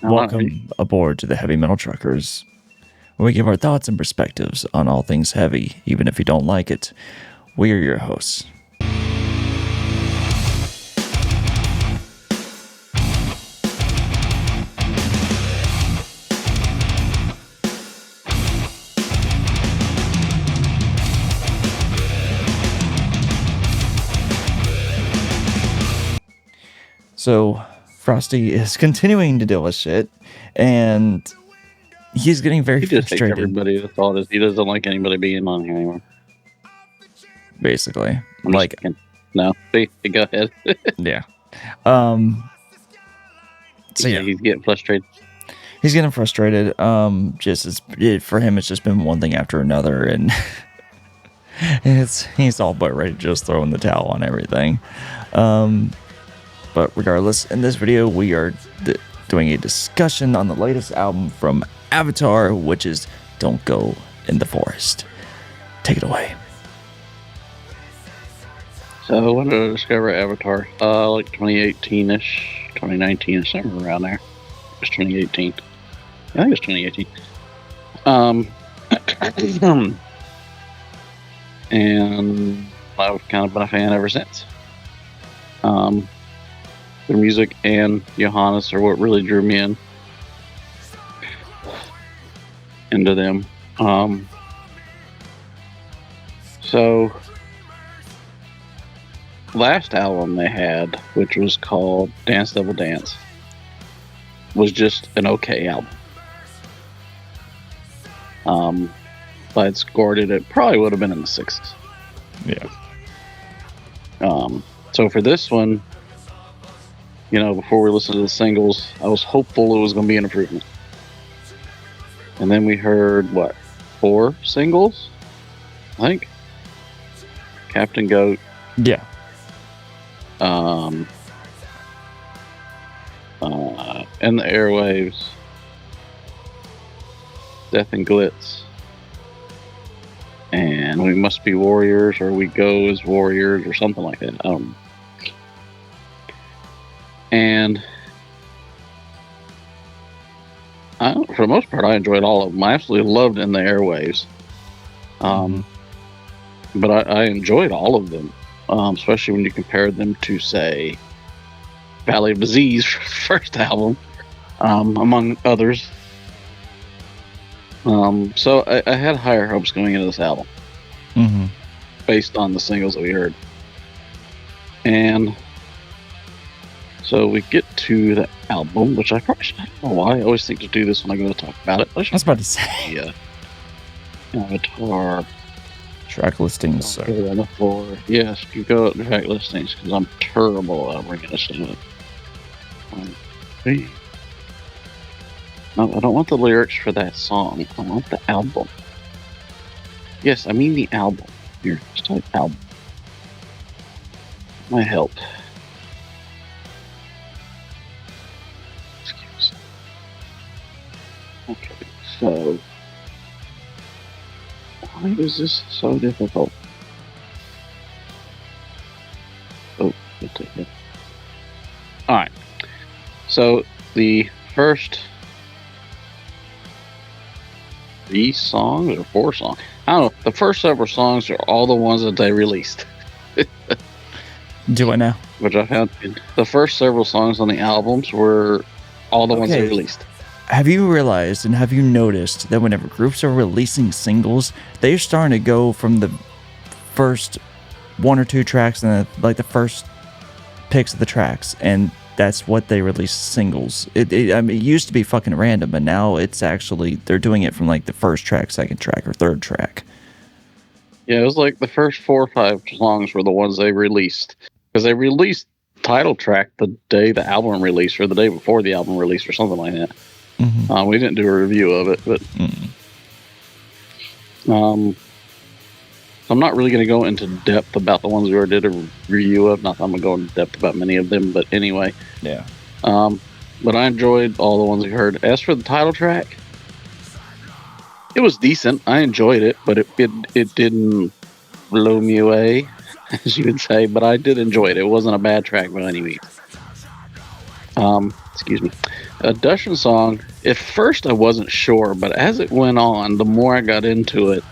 Welcome aboard to the Heavy Metal Truckers, where we give our thoughts and perspectives on all things heavy, even if you don't like it. We are your hosts. So, Frosty is continuing to deal with shit, and he's getting very frustrated. Everybody. The thought is he doesn't like anybody being on here anymore. Basically, no. Go ahead. Yeah. So yeah, he's getting frustrated. He's getting frustrated. For him, it's just been one thing after another, and he's all but ready to just throw in the towel on everything. But regardless, in this video, we are doing a discussion on the latest album from Avatar, which is Don't Go in the Forest. Take it away. So when did I discover Avatar? Like 2018-ish, 2019-ish, somewhere around there. It was 2018. I think it was 2018. And I've kind of been a fan ever since. Their music and Johannes are what really drew me into them. So last album they had, which was called Dance Devil Dance, was just an okay album. If I'd scored it, it probably would have been in the 6s. Yeah. So for this one, before we listened to the singles, I was hopeful it was going to be an improvement. And then we heard, 4 singles? I think. Captain Goat. Yeah. And the Airwaves. Death and Glitz. And We Must Be Warriors, or We Go as Warriors, or something like that. And for the most part, I enjoyed all of them. I absolutely loved In the Airwaves. But I enjoyed all of them, especially when you compare them to, say, Valley of Disease, first album, among others. So I had higher hopes going into this album, based on the singles that we heard. And so we get to the album, which I don't know why I always think to do this when I go to talk about it. I was about to say. Yeah. Avatar. Track listings, sir. On the floor. Yes, you go at track listings, because I'm terrible at bringing this up. No, I don't want the lyrics for that song. I want the album. Yes, I mean the album. Here, just type album. My help. Excuse me. Okay, so why is this so difficult? Oh, okay. Alright. So the first 3 songs or 4 songs. I don't know. The first several songs are all the ones that they released. Do I know? Which I found the first several songs on the albums were all the ones they released. Have you realized and have you noticed that whenever groups are releasing singles, they're starting to go from the first 1 or 2 tracks and the first picks of the tracks, and that's what they release singles. It used to be fucking random, but now it's actually, they're doing it from like the first track, second track, or third track. Yeah, it was like the first 4 or 5 songs were the ones they released. Because they released title track the day the album released, or the day before the album released, or something like that. We didn't do a review of it, but I'm not really going to go into depth about the ones we already did a review of. Not that I'm going to go into depth about many of them, but anyway. Yeah. But I enjoyed all the ones we heard. As for the title track, it was decent. I enjoyed it, but it didn't blow me away, as you would say. But I did enjoy it. It wasn't a bad track by any means. excuse me, a Dustin song. At first, I wasn't sure, but as it went on, the more I got into it,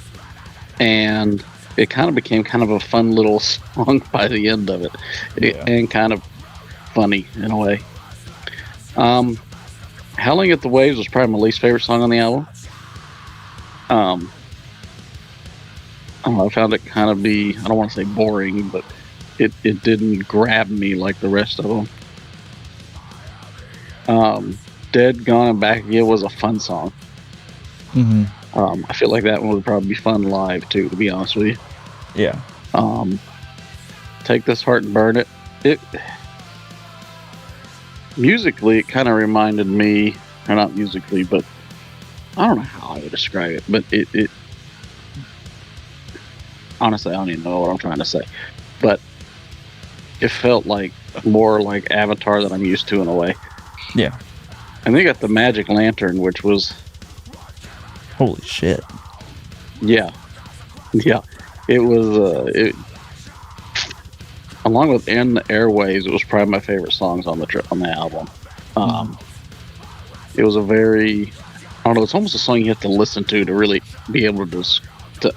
and it kind of became kind of a fun little song by the end of it, and kind of funny in a way. Howling at the Waves was probably my least favorite song on the album. I found it kind of I don't want to say boring, but it didn't grab me like the rest of them. Dead, Gone, and Back Again was a fun song. Mm-hmm. I feel like that one would probably be fun live too, to be honest with you. Yeah. Take This Heart and Burn It. Musically, it kind of reminded me, or not musically, but I don't know how I would describe it, but it honestly, I don't even know what I'm trying to say, but it felt like more like Avatar that I'm used to in a way. Yeah. And they got the Magic Lantern, which was... Holy shit. Yeah. Yeah. It was... along with In the Airwaves, it was probably my favorite songs on the album. It was a very... I don't know, it's almost a song you have to listen to really be able to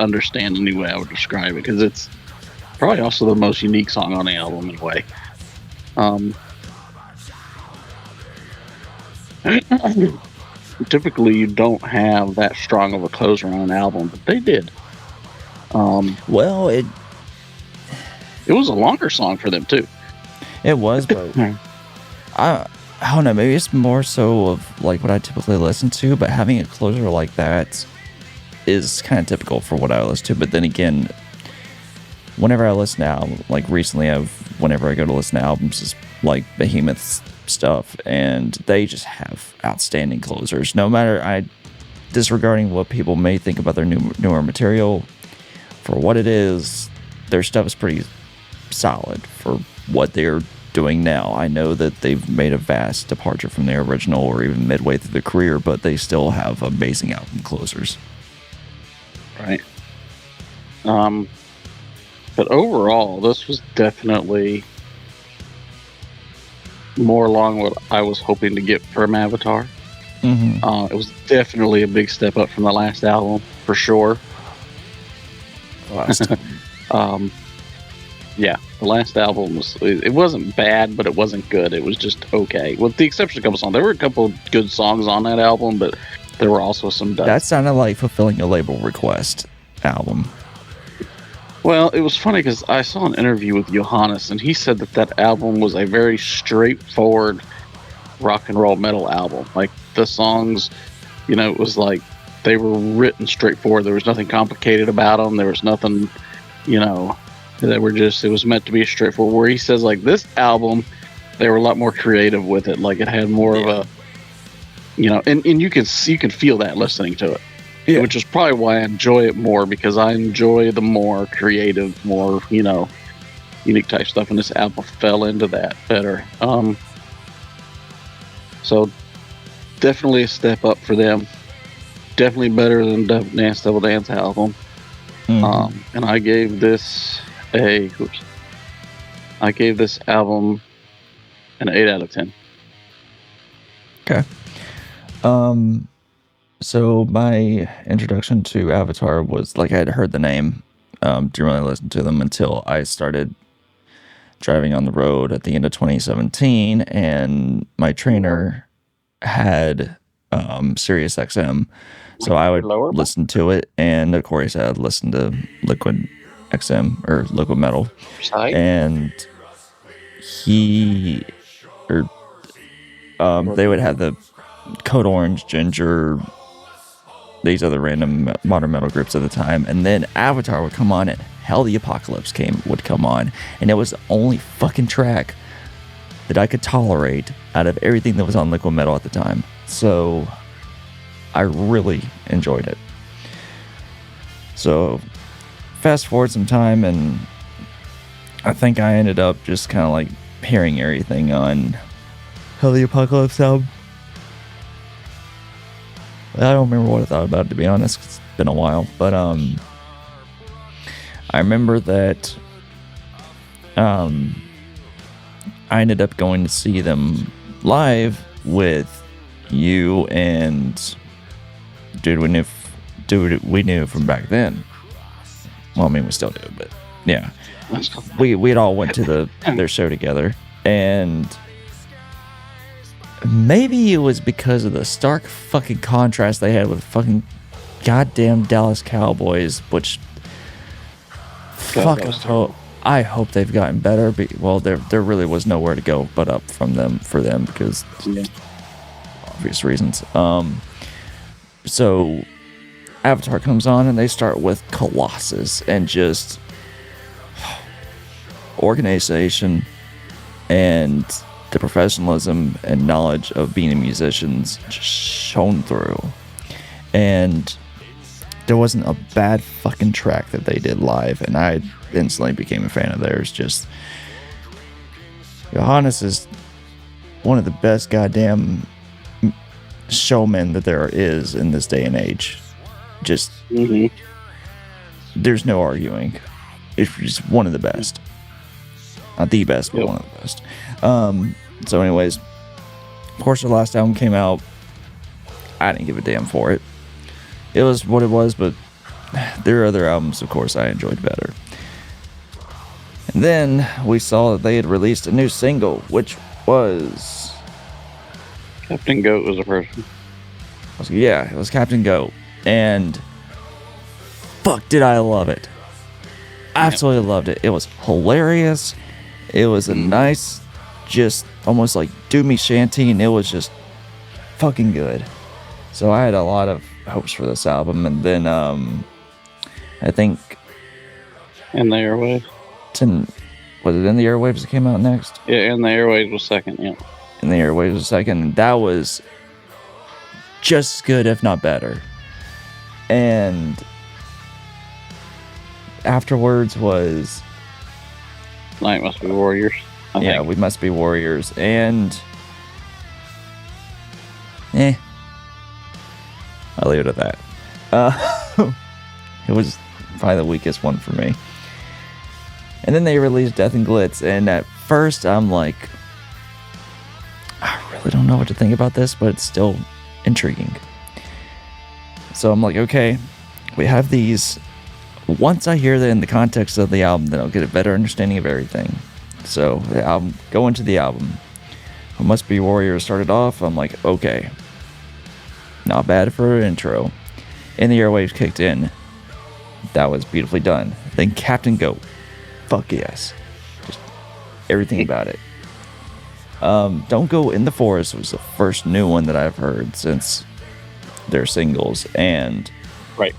understand any way I would describe it, because it's probably also the most unique song on the album in a way. Typically, you don't have that strong of a closer on an album, but they did. Well, it was a longer song for them too. It was, but I don't know. Maybe it's more so of like what I typically listen to, but having a closer like that is kind of typical for what I listen to. But then again, whenever I listen to albums, like recently, whenever I go to listen to albums, it's like Behemoth's stuff, and they just have outstanding closers. No matter, disregarding what people may think about their newer material, for what it is, their stuff is pretty solid for what they're doing now. I know that they've made a vast departure from their original or even midway through their career, but they still have amazing album closers. Right. But overall, this was definitely more along what I was hoping to get from Avatar. Mm-hmm. It was definitely a big step up from the last album, for sure. Yeah, the last album it wasn't bad, but it wasn't good. It was just okay, with the exception of a couple songs. There were a couple good songs on that album, but there were also some duds. That sounded like fulfilling a label request album. Well, it was funny because I saw an interview with Johannes, and he said that album was a very straightforward rock and roll metal album. Like, the songs, it was like they were written straightforward. There was nothing complicated about them. There was nothing, that were just, it was meant to be straightforward. Where he says, like, this album, they were a lot more creative with it. Like, it had more of a, and you can feel that listening to it. Yeah. Which is probably why I enjoy it more, because I enjoy the more creative, more, unique type stuff, and this album fell into that better. So definitely a step up for them. Definitely better than Dance Devil Dance album. Mm-hmm. And I gave this album an 8 out of 10. Okay. So my introduction to Avatar was, like, I had heard the name, didn't really listen to them until I started driving on the road at the end of 2017, and my trainer had Sirius XM, so I would listen to it, and of course I'd listen to Liquid XM or Liquid Metal, and they would have the Code Orange, Ginger, these other random modern metal groups at the time, and then Avatar would come on, and Hell the Apocalypse would come on, and it was the only fucking track that I could tolerate out of everything that was on Liquid Metal at the time. So I really enjoyed it. So fast forward some time, and I think I ended up just kind of like hearing everything on Hell the Apocalypse album. I don't remember what I thought about it, to be honest. It's been a while. But I remember that I ended up going to see them live with you and dude we knew from back then. Well, I mean, we still do, but yeah, we had all went to their show together, and maybe it was because of the stark fucking contrast they had with fucking goddamn Dallas Cowboys, which I hope they've gotten better. Well, there really was nowhere to go but up for them because obvious reasons. So Avatar comes on and they start with Colossus and just organization and the professionalism and knowledge of being musicians just shone through. And there wasn't a bad fucking track that they did live, and I instantly became a fan of theirs. Just Johannes is one of the best goddamn showmen that there is in this day and age. Just there's no arguing. It's just one of the best. Not the best, but one of the best. So anyways, of course, their last album came out. I didn't give a damn for it. It was what it was, but their other albums, of course, I enjoyed better. And then we saw that they had released a new single, which was... Captain Goat was the person. Yeah, it was Captain Goat. And fuck, did I love it. Absolutely loved it. It was hilarious. It was a nice, just almost like do me shanty, and it was just fucking good. So I had a lot of hopes for this album, and then I think In the Airwaves. Was it In the Airwaves that came out next? Yeah, In the Airwaves was second. Yeah. In the Airwaves was second, and that was just as good, if not better. And afterwards was Night Must Be Warriors. I think. We Must Be Warriors, and I'll leave it at that. It was probably the weakest one for me. And then they released Death and Glitz, and at first I'm like, I really don't know what to think about this, but it's still intriguing. So I'm like, okay, we have these. Once I hear that in the context of the album, then I'll get a better understanding of everything. So the album, go into the album. What Must Be Warriors started off, I'm like, okay, not bad for an intro. In the Airwaves kicked in. That was beautifully done. Then Captain Goat. Fuck yes. Just everything about it. Don't Go in the Forest was the first new one that I've heard since their singles, and right.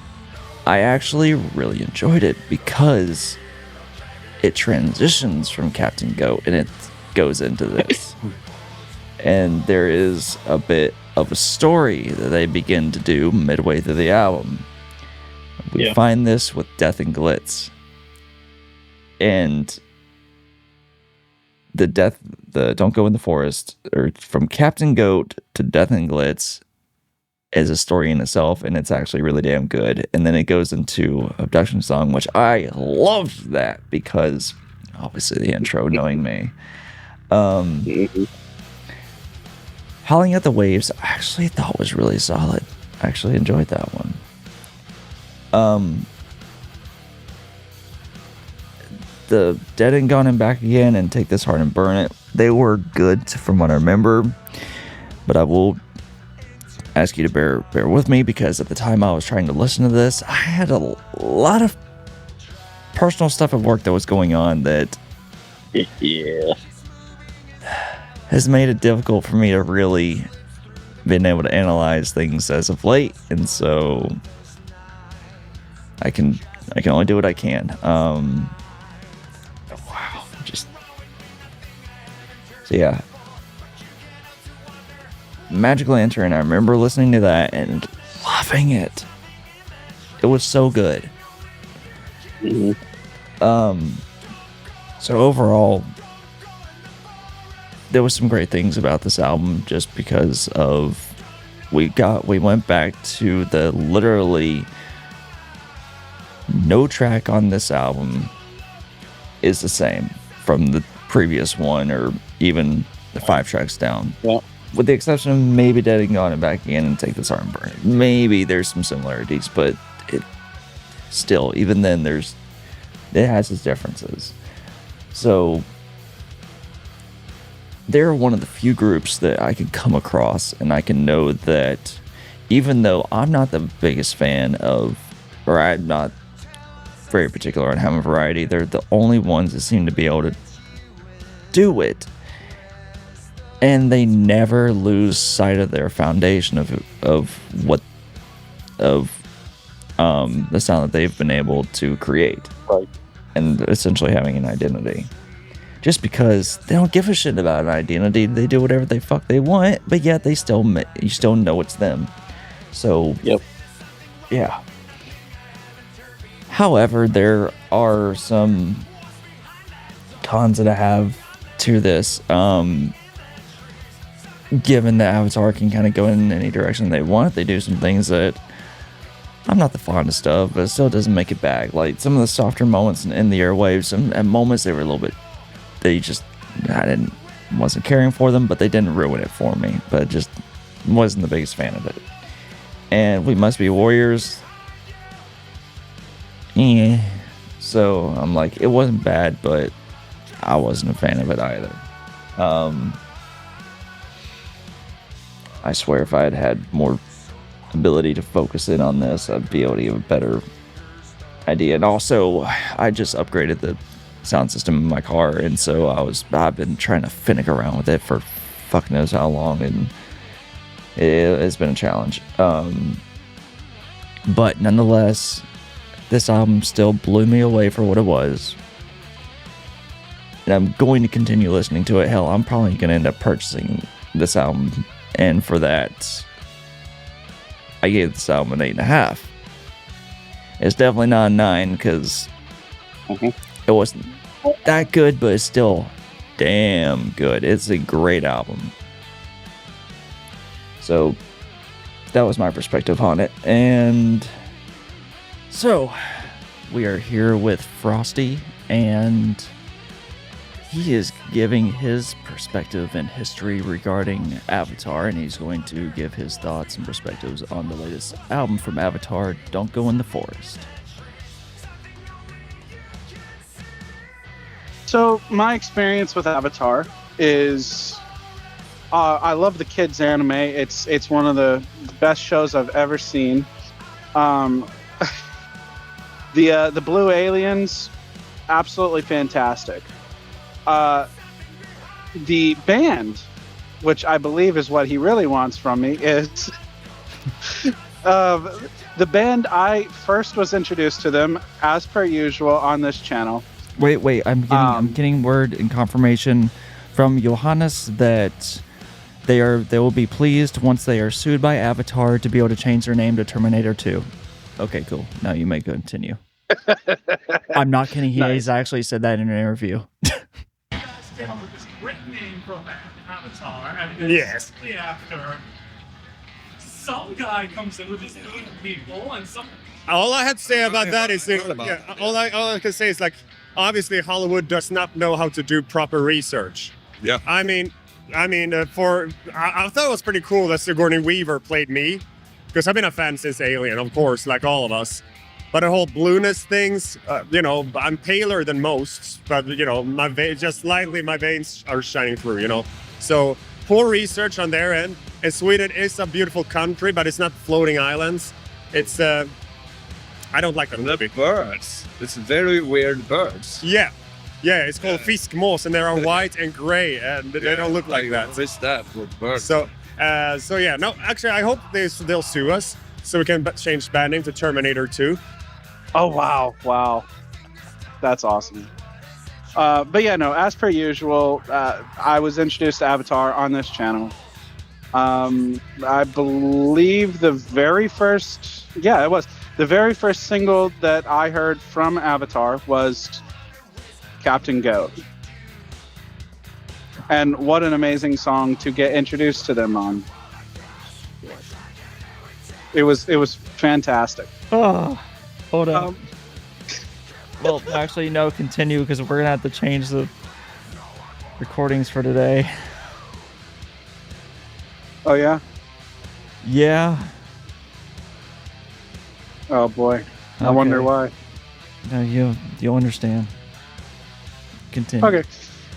I actually really enjoyed it because it transitions from Captain Goat and it goes into this. And there is a bit of a story that they begin to do midway through the album. We find this with Death and Glitz. And the Don't Go in the Forest, or from Captain Goat to Death and Glitz, is a story in itself, and it's actually really damn good. And then it goes into Abduction Song, which I loved that because obviously the intro, knowing me. Howling at the Waves, I actually thought was really solid. I actually enjoyed that one. The Dead and Gone and Back Again and Take This Heart and Burn It, they were good from what I remember, but I will ask you to bear with me because at the time I was trying to listen to this, I had a lot of personal stuff at work that was going on that has made it difficult for me to really been able to analyze things as of late, and so I can only do what I can. So yeah, Magical Lantern, I remember listening to that and loving it. It was so good. So overall, there was some great things about this album just because of we went back to the literally no track on this album is the same from the previous one or even the 5 tracks down. Yeah. with the exception of maybe Dead and Gone and Back Again and Take This Heart and Burn It. Maybe there's some similarities, but it still, even then, it has its differences. So they're one of the few groups that I can come across and I can know that even though I'm not the biggest fan of, or I'm not very particular on having variety, they're the only ones that seem to be able to do it. And they never lose sight of their foundation of the sound that they've been able to create. Right. And essentially having an identity. Just because they don't give a shit about an identity, they do whatever the fuck they want, but yet you still know it's them. So, yep. Yeah. However, there are some cons that I have to this. Given that Avatar can kind of go in any direction they want, they do some things that I'm not the fondest of, but it still doesn't make it back. Like some of the softer moments in the airwaves, at moments they were a little bit, wasn't caring for them, but they didn't ruin it for me. But just wasn't the biggest fan of it. And We Must Be Warriors. Yeah. So I'm like, it wasn't bad, but I wasn't a fan of it either. I swear if I had had more ability to focus in on this, I'd be able to give a better idea. And also, I just upgraded the sound system in my car, and so I've been trying to finnick around with it for fuck knows how long, and it's been a challenge. But nonetheless, this album still blew me away for what it was. And I'm going to continue listening to it. Hell, I'm probably going to end up purchasing this album. And for that, I gave this album an 8.5. It's definitely not a 9 because it wasn't that good, but it's still damn good. It's a great album. So that was my perspective on it. And so we are here with Frosty, and he is giving his perspective and history regarding Avatar, and he's going to give his thoughts and perspectives on the latest album from Avatar, Don't Go in the Forest. So my experience with Avatar is I love the kids anime. It's one of the best shows I've ever seen. The blue aliens, absolutely fantastic. The band, which I believe is what he really wants from me, is the band. I first was introduced to them as per usual on this channel. Wait! I'm getting word and confirmation from Johannes that they will be pleased once they are sued by Avatar to be able to change their name to Terminator 2. Okay, cool. Now you may continue. I'm not kidding. He has actually said that in an interview. From Avatar, and yes, after some guy comes in with his own people, and some. All I had to say about that is, all I can say is, like, obviously Hollywood does not know how to do proper research. Yeah. I thought it was pretty cool that Sigourney Weaver played me, because I've been a fan since Alien, of course, like all of us. But the whole blueness things, I'm paler than most, but, just slightly my veins are shining through, So poor research on their end. And Sweden is a beautiful country, but it's not floating islands. It's, I don't like them. The birds. It's very weird birds. Yeah, it's called fiskmås, and they are white and gray, and they don't look like that. What is that with birds? So yeah, no, actually, I hope they'll sue us so we can change band name to Terminator 2. Oh, wow. That's awesome. But yeah, no, as per usual, I was introduced to Avatar on this channel. I believe the very first single that I heard from Avatar was Captain Goat. And what an amazing song to get introduced to them on. It was fantastic. Oh. Hold on. Well, actually, no, continue, because we're going to have to change the recordings for today. Oh yeah. Yeah. Oh boy. I Okay. wonder why. No, you'll understand. Continue. Okay.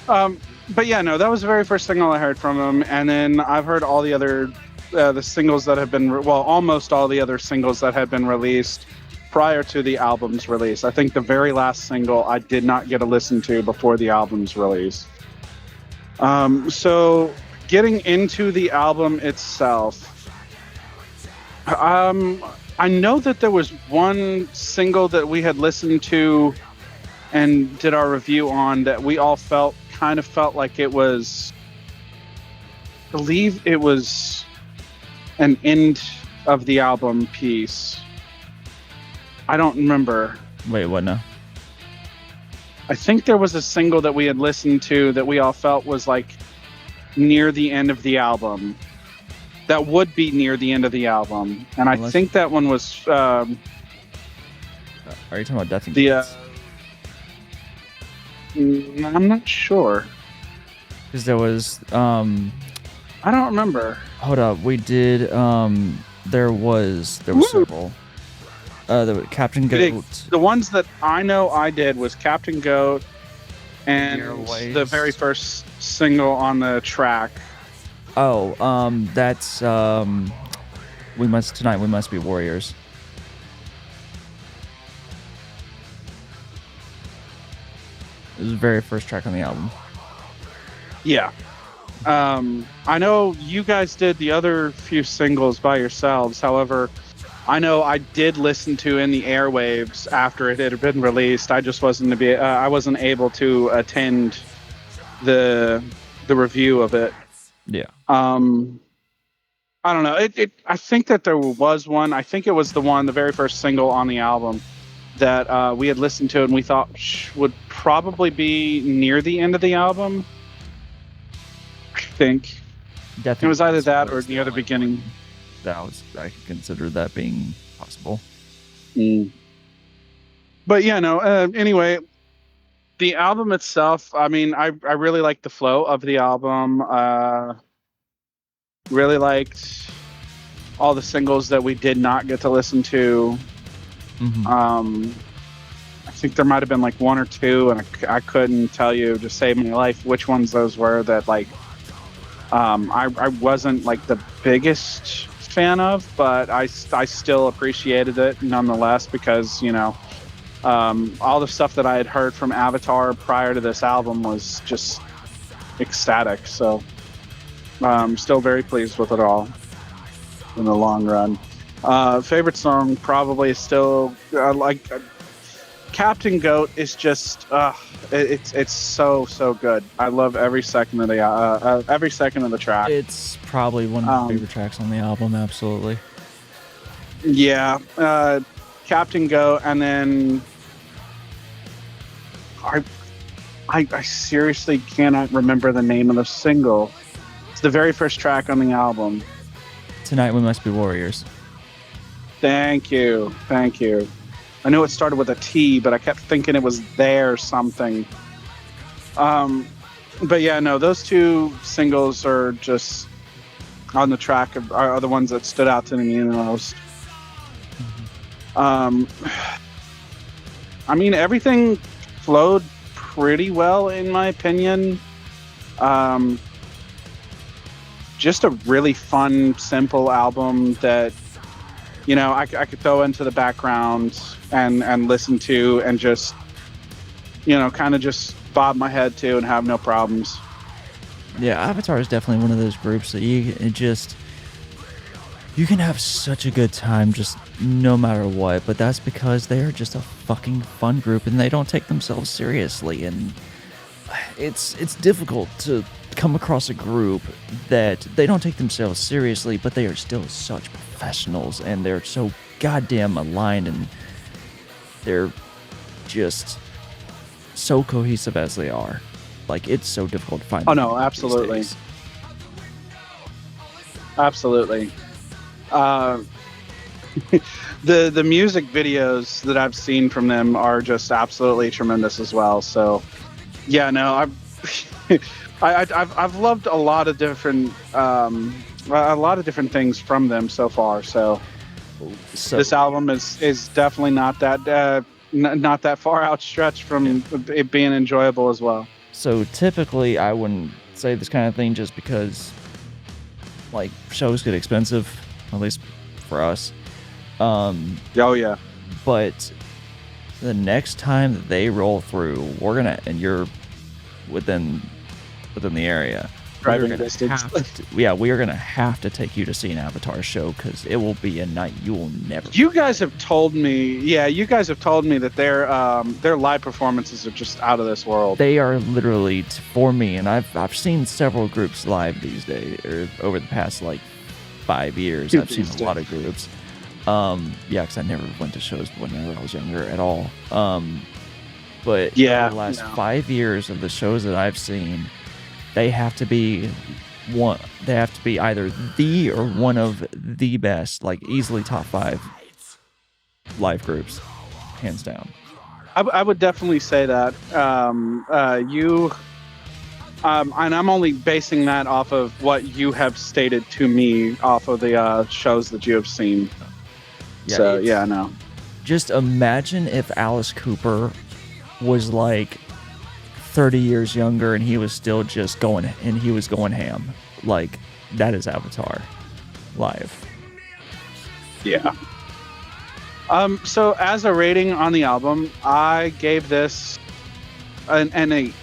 But yeah, no, that was the very first single I heard from him, and then I've heard all the other the singles that have been almost all the other singles that had been released prior to the album's release. I think the very last single I did not get to listen to before the album's release. So getting into the album itself, I know that there was one single that we had listened to and did our review on that we all felt like it was, I believe it was an end of the album piece. I don't remember. Wait, what now? I think there was a single that we had listened to that we all felt was like near the end of the album. That would be near the end of the album. And I think that one was... Are you talking about Death and the Kids? I'm not sure. Because there was... I don't remember. Hold up. We did... There was several. There was Captain Goat. The ones that I know I did was Captain Goat and Airways. the very first single on the track. Oh, that's we must be warriors. It was the very first track on the album. Yeah. I know you guys did the other few singles by yourselves. However, I know I did listen to In the Airwaves after it had been released. I just wasn't able to attend the review of it. Yeah. I don't know. I think that there was one. I think it was the very first single on the album that we had listened to and we thought would probably be near the end of the album. I think. Definitely. It was either that or near the beginning. I could consider that being possible. But yeah, no. Anyway, the album itself. I mean, I really liked the flow of the album. Really liked all the singles that we did not get to listen to. Mm-hmm. I think there might have been like one or two, and I couldn't tell you to save my life which ones those were. That like, I wasn't like the biggest fan of, but I still appreciated it nonetheless because all the stuff that I had heard from Avatar prior to this album was just ecstatic. So I'm still very pleased with it all in the long run. Favorite song probably is still like Captain Goat is just it's so good. I love every second of the track. It's probably one of my favorite tracks on the album. Absolutely. Yeah, Captain Goat, and then I seriously cannot remember the name of the single. It's the very first track on the album. Tonight We Must Be Warriors. Thank you. I knew it started with a T, but I kept thinking it was there something. But yeah, no, those two singles are just on the track are the ones that stood out to me the most. I mean, everything flowed pretty well in my opinion. Just a really fun, simple album that I could throw into the background and listen to and just kind of just bob my head to and have no problems. Yeah, Avatar is definitely one of those groups that you can have such a good time just no matter what, but that's because they are just a fucking fun group and they don't take themselves seriously, and it's difficult to come across a group that they don't take themselves seriously, but they are still such professionals and they're so goddamn aligned and they're just so cohesive as they are. Like, it's so difficult to find. Oh no, absolutely. Absolutely. The music videos that I've seen from them are just absolutely tremendous as well. So yeah, no, I've loved a lot of different a lot of different things from them so far. So this album is definitely not that not that far outstretched from it being enjoyable as well. So typically I wouldn't say this kind of thing just because like shows get expensive, at least for us. Oh yeah. But the next time that they roll through, we're gonna, and you're within the area, Driving distance. we are gonna have to take you to see an Avatar show because it will be a night you will never. You guys have told me, that their live performances are just out of this world. They are literally for me, and I've seen several groups live these days, or over the past like 5 years. I've seen a lot of groups. Because I never went to shows whenever I was younger at all. But yeah, the last 5 years of the shows that I've seen, they have to be one. They have to be either the or one of the best, like easily top 5 live groups, hands down. I would definitely say that. And I'm only basing that off of what you have stated to me off of the shows that you have seen. Yeah, so yeah, no. Just imagine if Alice Cooper was like 30 years younger and he was still just going ham. Like that is Avatar live. Yeah. So as a rating on the album, I gave this an 8.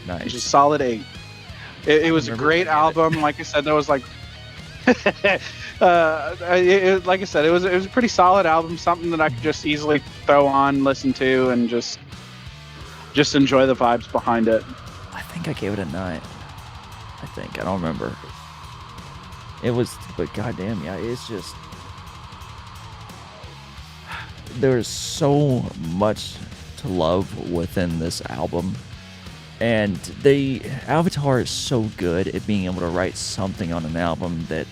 Nice. Just a solid 8. It was a great album. Like I said, there was like like I said, it was a pretty solid album, something that I could just easily throw on, listen to, and just enjoy the vibes behind it. I think I gave it a 9. I don't remember. It was, but goddamn, yeah, it's just there's so much to love within this album. And Avatar is so good at being able to write something on an album that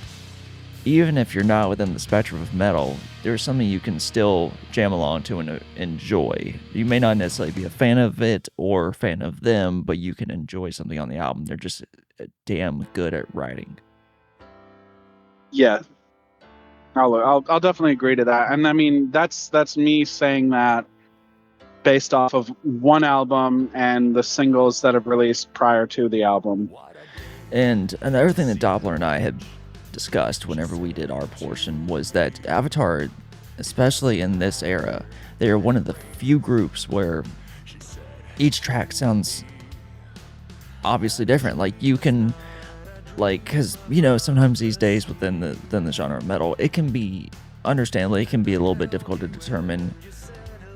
even if you're not within the spectrum of metal, there's something you can still jam along to and enjoy. You may not necessarily be a fan of it or a fan of them, but you can enjoy something on the album. They're just damn good at writing. Yeah, I'll definitely agree to that. And I mean, that's me saying that based off of one album and the singles that have released prior to the album. And another thing that Doppler and I had discussed whenever we did our portion was that Avatar, especially in this era, they are one of the few groups where each track sounds obviously different. Like you can, like, because sometimes these days within the genre of metal, it can be understandably it can be a little bit difficult to determine.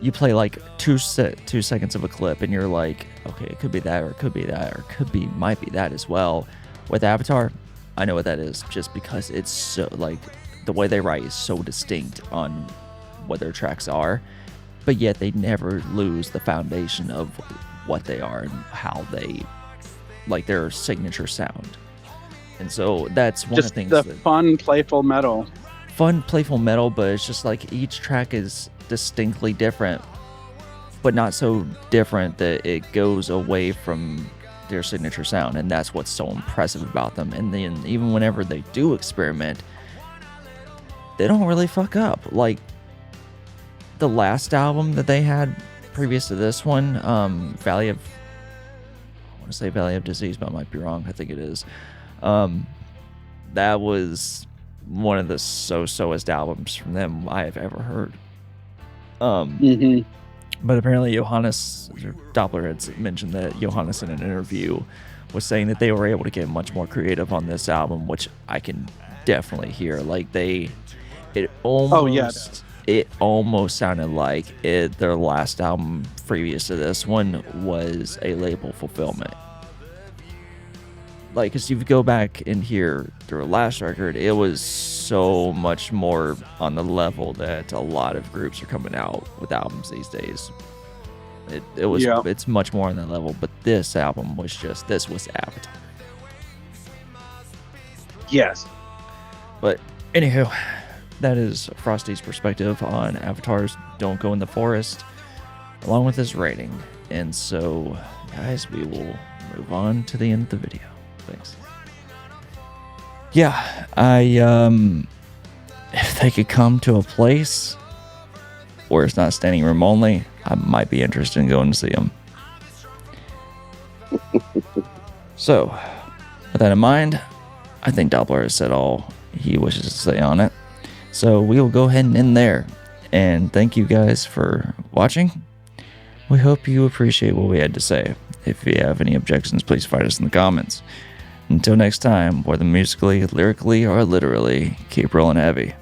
You play like 2 seconds of a clip and you're like, okay, it could be that, or it could be that, or it might be that as well. With Avatar, I know what that is just because it's so, like, the way they write is so distinct on what their tracks are, but yet they never lose the foundation of what they are and how they, like, their signature sound. And so that's one just of the things. The fun, playful metal, but it's just like each track is distinctly different, but not so different that it goes away from their signature sound, and that's what's so impressive about them. And then even whenever they do experiment, they don't really fuck up. Like the last album that they had previous to this one, Valley of Disease, but I might be wrong. I think it is. That was one of the so-soest albums from them I have ever heard. But apparently Doppler had mentioned that Johannes in an interview was saying that they were able to get much more creative on this album, which I can definitely hear. Like it almost sounded like their last album previous to this one was a label fulfillment. Like, because if you go back and hear their last record, it was so much more on the level that a lot of groups are coming out with albums these days. It's much more on that level, but this album was Avatar. Yes. But anywho, that is Frosty's perspective on Avatar's Don't Go in the Forest, along with his rating. And so, guys, we will move on to the end of the video. Thanks. yeah, if they could come to a place where it's not standing room only, I might be interested in going to see them. So, with that in mind, I think Doppler has said all he wishes to say on it. So we will go ahead and end there. And thank you guys for watching. We hope you appreciate what we had to say. If you have any objections, please find us in the comments. Until next time, whether musically, lyrically, or literally, keep rolling heavy.